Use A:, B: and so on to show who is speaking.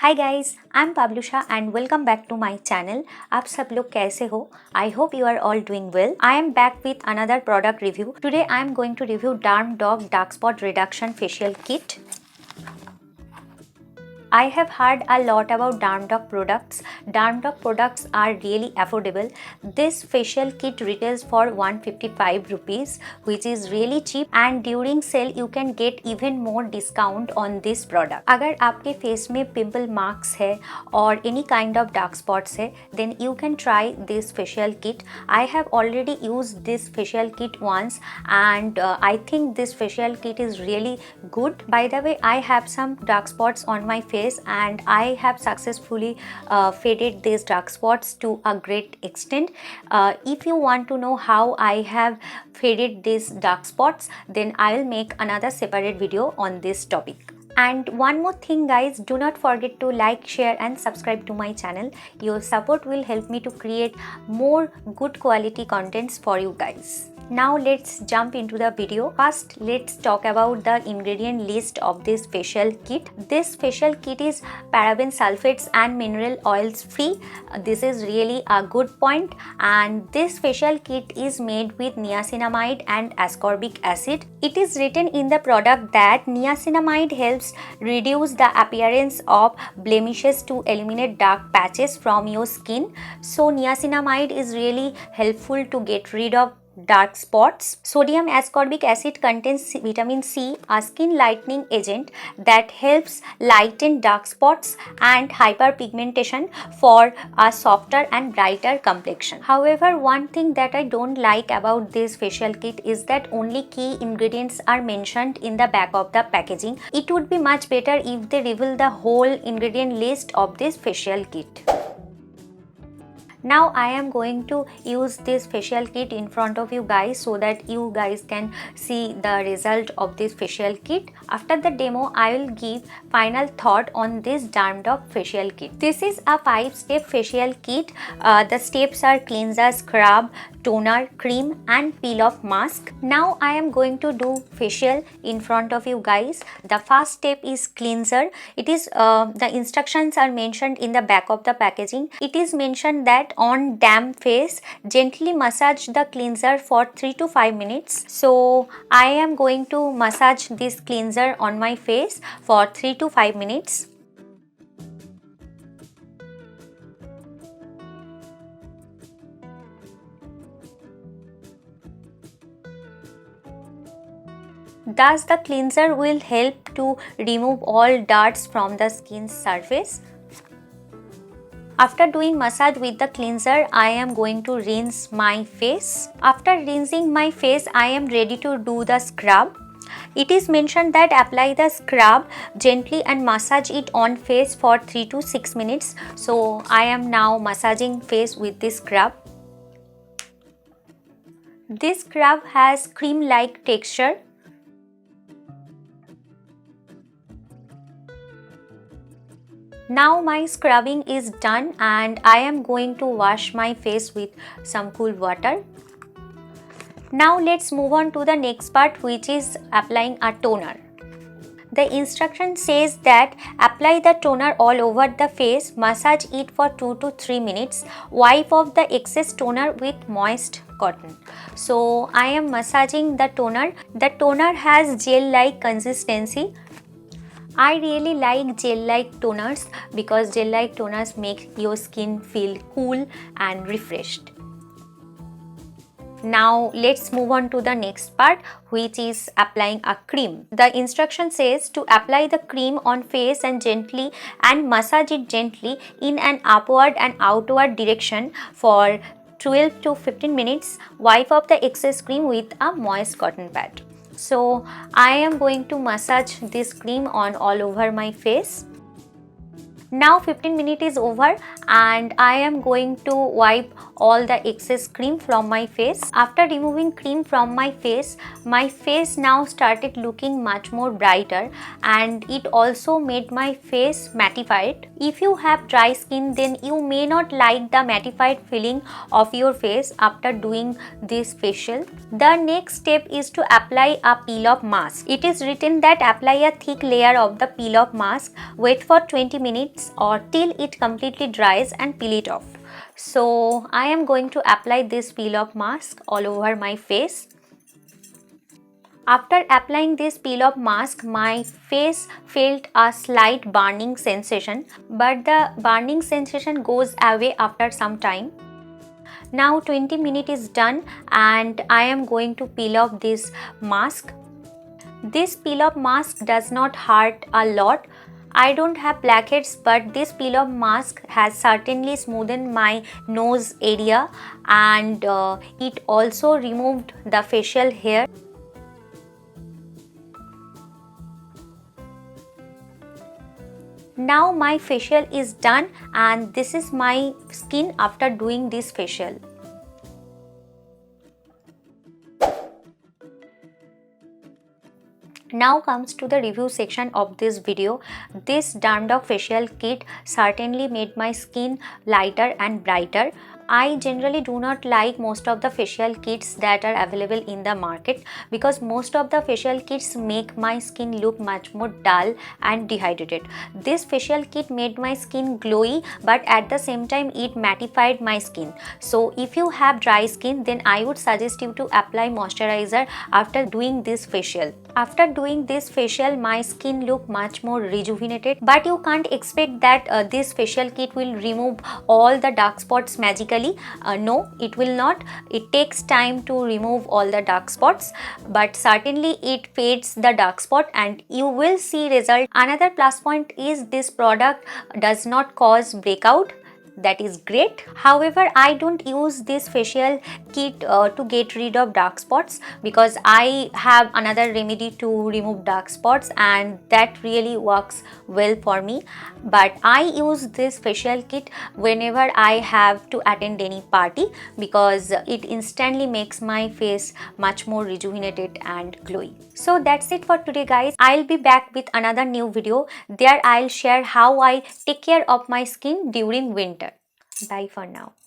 A: Hi guys, I am Pablusha and welcome back to my channel. आप सब लोग कैसे हो? I hope you are all doing well. I am back with another product review. Today I am going to review Derm Dog Dark Spot Reduction Facial Kit. I have heard a lot about Derm Dog products. Derm Dog products are really affordable. This facial kit retails for 155 rupees, which is really cheap, and during sale you can get even more discount on this product. अगर आपके face में pimple marks है और any kind of dark spots है, then you can try this facial kit. I have already used this facial kit once and I think this facial kit is really good. By the way, I have some dark spots on my face and I have successfully faded these dark spots to a great extent. If you want to know how I have faded these dark spots, then I will make another separate video on this topic. And one more thing guys, do not forget to like, share and subscribe to my channel. Your support will help me to create more good quality contents for you guys. Now let's jump into the video. First, let's talk about the ingredient list of this facial kit. This facial kit is paraben sulfates and mineral oils free. This is really a good point. And this facial kit is made with niacinamide and ascorbic acid. It is written in the product that niacinamide helps reduce the appearance of blemishes to eliminate dark patches from your skin. So niacinamide is really helpful to get rid of dark spots. Sodium ascorbic acid contains vitamin C, a skin lightening agent that helps lighten dark spots and hyperpigmentation for a softer and brighter complexion. However, one thing that I don't like about this facial kit is that only key ingredients are mentioned in the back of the packaging. It would be much better if they reveal the whole ingredient list of this facial kit. Now I am going to use this facial kit in front of you guys so that you guys can see the result of this facial kit. After the demo, I will give final thought on this Derm Dog facial kit. This is a 5-step facial kit. The steps are cleanser, scrub, toner, cream and peel off mask. Now I am going to do facial in front of you guys. The first step is cleanser. It is the instructions are mentioned in the back of the packaging. It is mentioned that on damp face, gently massage the cleanser for 3 to 5 minutes. So I am going to massage this cleanser on my face for 3 to 5 minutes. Thus the cleanser will help to remove all darts from the skin's surface. After doing massage with the cleanser, I am going to rinse my face. After rinsing my face, I am ready to do the scrub. It is mentioned that apply the scrub gently and massage it on face for 3 to 6 minutes. So I am now massaging face with this scrub. This scrub has cream-like texture. Now my scrubbing is done and I am going to wash my face with some cool water. Now let's move on to the next part, which is applying a toner. The instruction says that apply the toner all over the face, massage it for 2 to 3 minutes, wipe off the excess toner with moist cotton. So I am massaging the toner. The toner has gel-like consistency. I really like gel-like toners because gel-like toners make your skin feel cool and refreshed. Now let's move on to the next part, which is applying a cream. The instruction says to apply the cream on face and massage it gently in an upward and outward direction for 12 to 15 minutes. Wipe off the excess cream with a moist cotton pad. So I am going to massage this cream on all over my face. Now 15 minutes is over and I am going to wipe all the excess cream from my face. After removing cream from my face now started looking much more brighter and it also made my face mattified. If you have dry skin, then you may not like the mattified feeling of your face after doing this facial. The next step is to apply a peel off mask. It is written that apply a thick layer of the peel off mask, wait for 20 minutes minutes or till it completely dries and peel it off. So I am going to apply this peel off mask all over my face. After applying this peel off mask, my face felt a slight burning sensation, but the burning sensation goes away after some time. Now 20 minutes is done and I am going to peel off this mask. This peel off mask does not hurt a lot. I don't have blackheads, but this peel off mask has certainly smoothened my nose area and it also removed the facial hair. Now my facial is done and this is my skin after doing this facial. Now comes to the review section of this video. This Dermdoc facial kit certainly made my skin lighter and brighter. I generally do not like most of the facial kits that are available in the market because most of the facial kits make my skin look much more dull and dehydrated. This facial kit made my skin glowy, but at the same time it mattified my skin. So if you have dry skin, then I would suggest you to apply moisturizer after doing this facial. After doing this facial, my skin look much more rejuvenated, but you can't expect that this facial kit will remove all the dark spots magically. No, it will not. It takes time to remove all the dark spots, but certainly it fades the dark spot and you will see result. Another plus point is this product does not cause breakout. That is great. However, I don't use this facial kit to get rid of dark spots because I have another remedy to remove dark spots and that really works well for me. But I use this facial kit whenever I have to attend any party because it instantly makes my face much more rejuvenated and glowy. So that's it for today, guys. I'll be back with another new video. There I'll share how I take care of my skin during winter. Bye for now.